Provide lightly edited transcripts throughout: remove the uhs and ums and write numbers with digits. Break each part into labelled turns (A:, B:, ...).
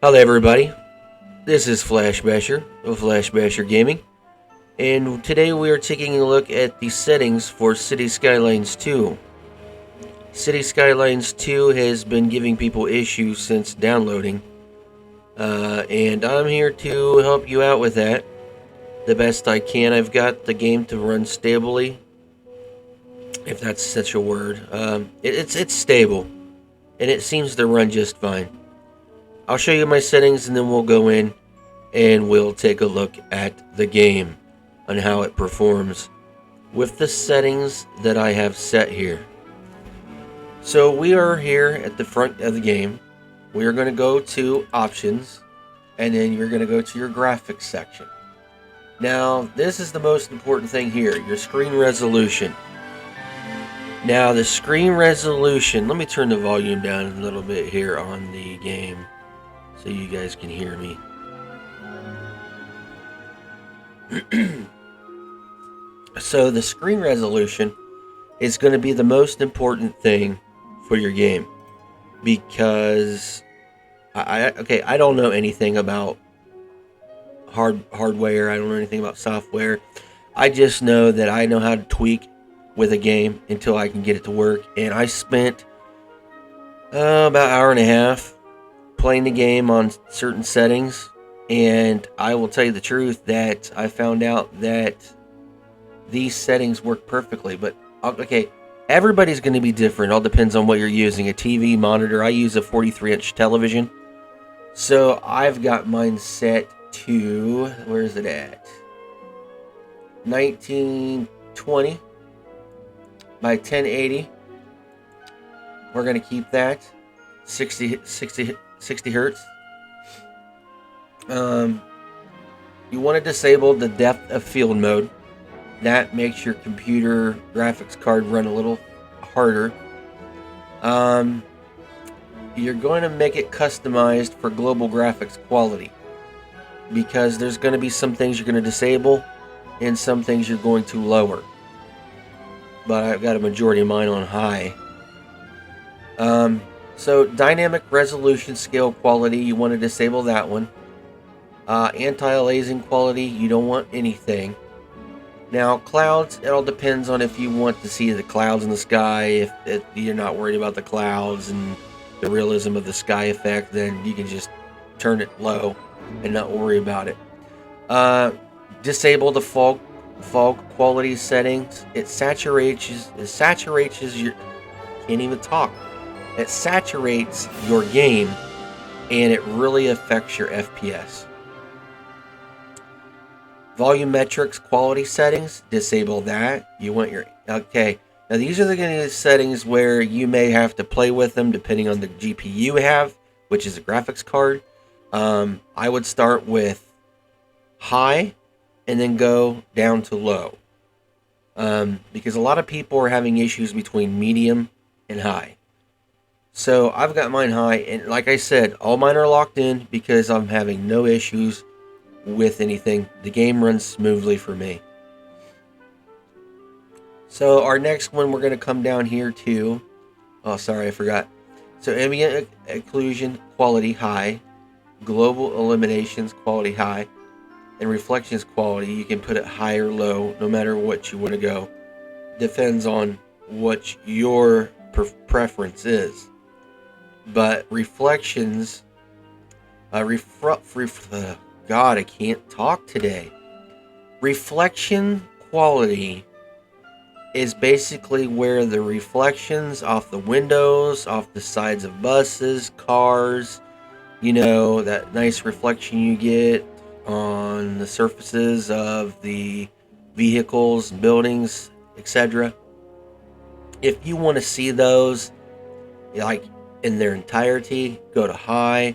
A: Hello everybody, this is Flash Basher of Flash Basher Gaming, and today we are taking a look at the settings for City Skylines 2. City Skylines 2 has been giving people issues since downloading, and I'm here to help you out with that the best I can. I've got the game to run stably, if that's such a word. It's stable, and it seems to run just fine. I'll show you my settings and then we'll go in and we'll take a look at the game and how it performs with the settings that I have set here. So we are here at the front of the game. We are going to go to options and then you're going to go to your graphics section. Now this is the most important thing here, your screen resolution. Now the screen resolution, let me turn the volume down a little bit here on the game so you guys can hear me. So the screen resolution is going to be the most important thing for your game, because I don't know anything about hardware. I don't know anything about software. I just know that I know how to tweak with a game until I can get it to work. And I spent about an hour and a half playing the game on certain settings, and I will tell you the truth that I found out that these settings work perfectly. But okay, everybody's going to be different. All depends on what you're using. A TV monitor, I use a 43-inch television, so I've got mine set to, where is it at, 1920 by 1080. We're going to keep that 60 hertz. You want to disable the depth of field mode. That makes your computer graphics card run a little harder. You're going to make it customized for global graphics quality, because there's going to be some things you're going to disable and some things you're going to lower. But I've got a majority of mine on high. So dynamic resolution scale quality, you want to disable that one. Anti-aliasing quality, you don't want anything. Now clouds, it all depends on if you want to see the clouds in the sky. If you're not worried about the clouds and the realism of the sky effect, then you can just turn it low and not worry about it. Disable the fog quality settings. It saturates your, can't even talk. It saturates your game, and it really affects your FPS. Volumetrics quality settings, disable that. You want your, okay. Now these are the settings where you may have to play with them depending on the GPU you have, which is a graphics card. I would start with high and then go down to low. Because a lot of people are having issues between medium and high. So I've got mine high, and like I said, all mine are locked in because I'm having no issues with anything. The game runs smoothly for me. So our next one, we're going to come down here to, oh sorry, I forgot. So ambient occlusion quality high, global illuminations quality high, and reflections quality, you can put it high or low, no matter what you want to go. Depends on what your preference is. But reflections, God, I can't talk today. Reflection quality is basically where the reflections off the windows, off the sides of buses, cars, you know, that nice reflection you get on the surfaces of the vehicles, buildings, etc. If you want to see those, like, in their entirety, go to high.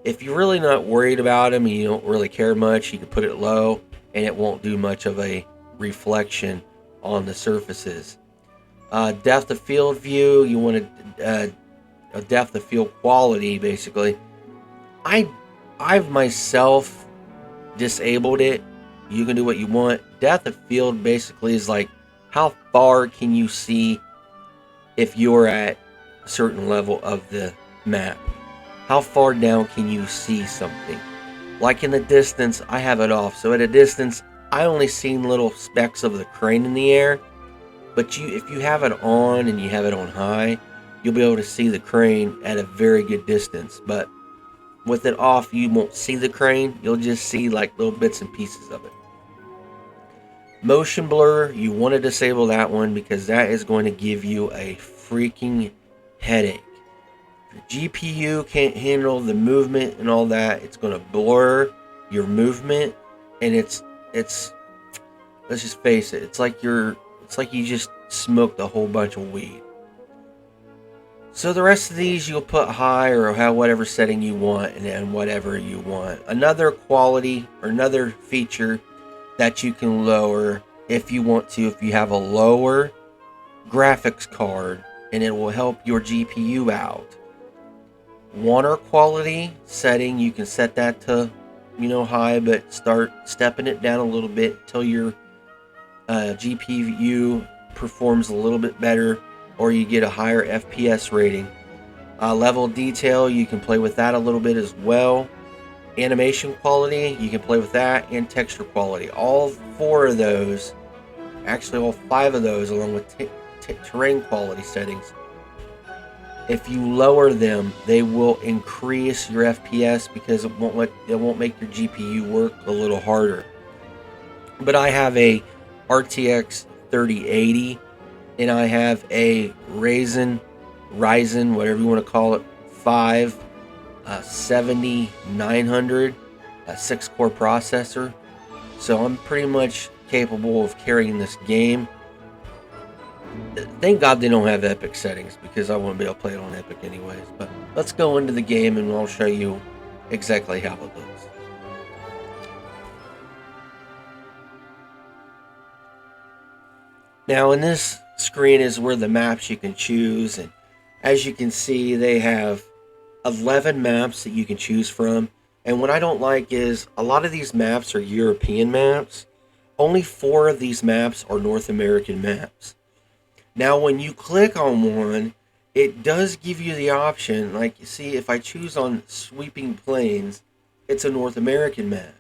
A: If you're really not worried about them and you don't really care much, you can put it low and it won't do much of a reflection on the surfaces. Depth of field view, you want a depth of field quality, basically. I've myself disabled it. You can do what you want. Depth of field basically is like, how far can you see if you're at a certain level of the map. how far down can you see something. Like in the distance, I have it off. So at a distance, I only seen little specks of the crane in the air. But if you have it on and you have it on high, you'll be able to see the crane at a very good distance. But with it off, you won't see the crane. You'll just see like little bits and pieces of it. Motion blur, you want to disable that one because that is going to give you a freaking headache. If your GPU can't handle the movement and all that, it's going to blur your movement, and it's let's just face it, it's like you just smoked a whole bunch of weed. So the rest of these you'll put high or have whatever setting you want, and then whatever you want. Another quality or another feature that you can lower if you want to, if you have a lower graphics card, and it will help your GPU out. Water quality setting, you can set that to high, but start stepping it down a little bit until your GPU performs a little bit better, or you get a higher FPS rating. Level detail, you can play with that a little bit as well. Animation quality, you can play with that, and texture quality. All 4 of those, actually all 5 of those, along with terrain quality settings, if you lower them, they will increase your FPS because it won't make your GPU work a little harder. But I have a RTX 3080, and I have a Ryzen, whatever you want to call it, 5 7900, a 6-core processor. So I'm pretty much capable of carrying this game. Thank God they don't have Epic settings, because I wouldn't be able to play it on Epic anyways. But let's go into the game and I'll show you exactly how it looks. Now in this screen is where the maps you can choose, and as you can see, they have 11 maps that you can choose from. And what I don't like is a lot of these maps are European maps. Only 4 of these maps are North American maps. Now when you click on one, it does give you the option, like you see, if I choose on Sweeping Plains, it's a North American map.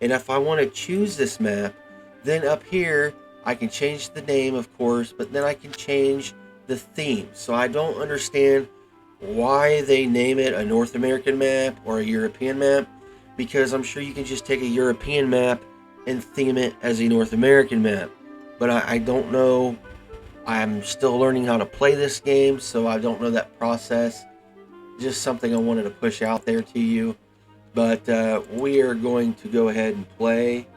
A: And if I want to choose this map, then up here I can change the name, of course, but then I can change the theme. So I don't understand why they name it a North American map or a European map, because I'm sure you can just take a European map and theme it as a North American map. But I don't know. I'm still learning how to play this game, so I don't know that process. Just something I wanted to push out there to you. But we are going to go ahead and play.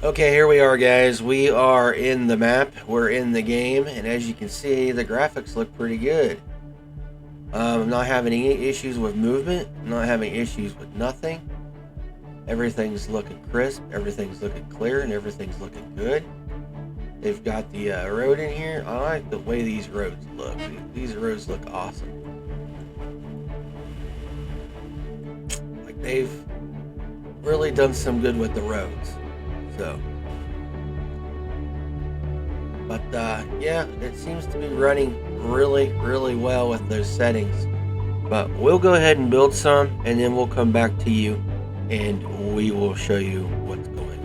A: Okay, here we are, guys. We are in the map. We're in the game, and as you can see, the graphics look pretty good. I'm not having any issues with movement. I'm not having issues with nothing. Everything's looking crisp. Everything's looking clear, and everything's looking good. They've got the road in here. I like the way these roads look. These roads look awesome. Like they've really done some good with the roads. So, but yeah, it seems to be running really, really well with those settings. But we'll go ahead and build some, and then we'll come back to you, and we will show you what's going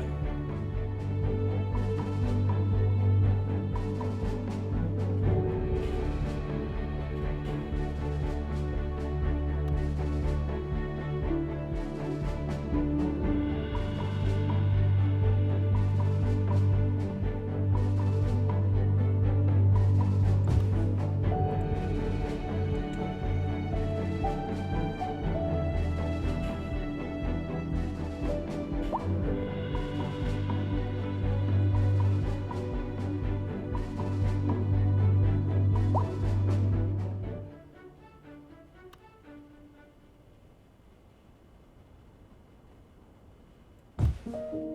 A: on.